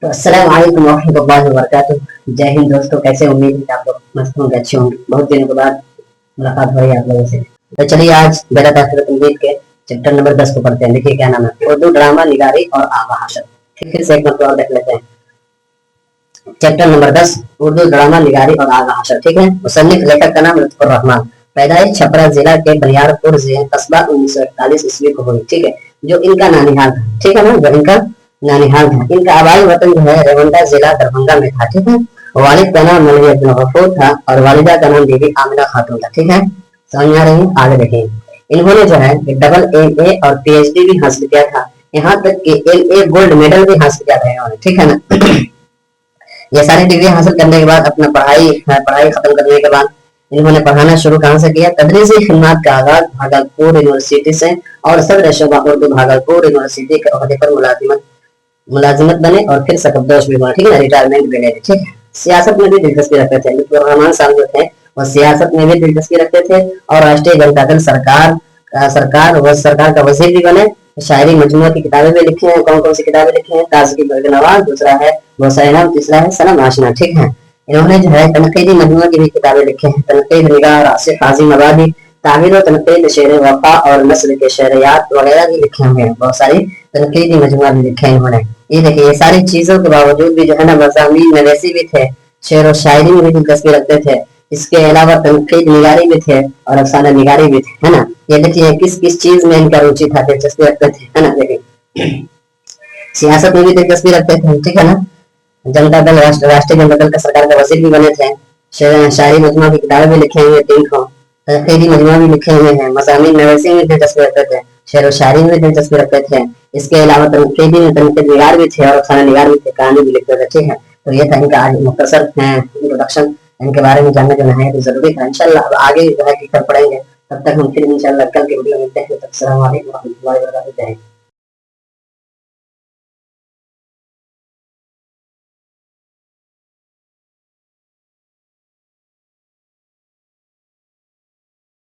तो अस्सलाम वालेकुम रहमतुल्लाहि व बरकातुहू। जय हिंद दोस्तों, कैसे? उम्मीद है कि आप लोग मस्त होंगे, अच्छे होंगे। बहुत दिनों के बाद मुलाकात हो रही है आप लोगों से। तो चलिए आज बेहतर तंजीद के चैप्टर नंबर 10 को पढ़ते हैं। देखिए क्या नाम है, उर्दू ड्रामा निगारी और आभाषण। फिर से एक मतलब और देख लेते हैं। चैप्टर नंबर 10 उर्दू ड्रामा निगारी और आभाषण। ठीक है। मुसन्निफ लेखक का नाम लुत्फुर रहमान। पैदाइश छपरा जिला के बनियारपुर कस्बा 1941 ईस्वी को हुई। ठीक है। जो इनका नानिहाल था, ठीक है ना, जो इनका नानिहाल था। इनका आबाई वतन जो है रेवंडा जिला दरभंगा में था। ठीक है। वालिद का नाम मौलवी अब्दुल गफूर था और वालिदा का नाम बीबी आमिना खातून था। ठीक है, समझ में आ रही है? आगे देखिए। इन्होंने जो है डबल एमए और पीएचडी भी हासिल किया था। यहाँ तक कि एलए गोल्ड मेडल भी हासिल किया था इन्होंने। ठीक है ना। ये सारी डिग्री हासिल करने के बाद अपना पढ़ाई खत्म करने के बाद इन्होंने पढ़ाना शुरू कहाँ से किया? तदरीसी खिदमत का आगाज भागलपुर यूनिवर्सिटी से और सदर शोबा उर्दू भागलपुर यूनिवर्सिटी के ओहदे पर मुलाजिमत बने और फिर सकबदोश भी बने। ठीक है, रिटायरमेंट भी ले ली। ठीक है। सियासत में भी दिलचस्पी रखते थे लुत्फुर रहमान साहब जो थे, वो सियासत में भी दिलचस्पी रखते थे और राष्ट्रीय जनता दल सरकार का वजीर भी बने। शायरी मजमूआ की किताबें भी लिखी हैं। कौन कौन सी किताबें लिखी हैं? ताजगी बरगनवाज, दूसरा है बोसैनाम, तीसरा है सनम आशना। ठीक है। इन्होंने जो है तनकीदी मजमूआ की भी किताबें लिखी हैं। तनकीद निगाह और आसिफ आजिम आबादी, ताबीर व तनकीद शेर वफा और नस्ल के शेरियात वगैरह भी लिखे हुए हैं। बहुत सारी तनकीदी मजमूआ भी लिखे हैं इन्होंने। ये देखिए, ये सारी चीजों के बावजूद भी जो है ना मज़ामीन में वैसे भी थे, शेर और शायरी में भी दिलचस्पी रखते थे। इसके अलावा तनकीद निगारी भी थे और अफसाना निगारी भी थे, है ना। ये देखिए किस किस चीज में इनका रुचि था, दिलचस्पी रखते थे, है ना। देखिए सियासत में भी दिलचस्पी रखते थे। ठीक है ना। जनता दल राष्ट्रीय जनता दल का सरकार का वजीर भी बने थे। शायरी मजमूआ की किताबें भी लिखे हुए 3 तनकीदी मजमूआ भी लिखे हुए हैं। मज़ामीन में वैसे में दिलचस्पी रखते थे, शेर व शायरी में दिलचस्पी रखते थे। इसके अलावा तनकीद निगार भी थे और अफसाना निगार भी थे, कहानी भी लिखते थे। ठीक है। तो ये था इनका आज मुख्तसर इंट्रोडक्शन। इनके बारे में जानना जो है तो जरूरी था। इंशाल्लाह अब आगे जो है कि कल पढ़ेंगे। तब तक हम फिर इंशाल्लाह कल के वीडियो मिलते हैं। तब अस्सलाम वालेकुम व रहमतुल्लाहि व बरकातुहू।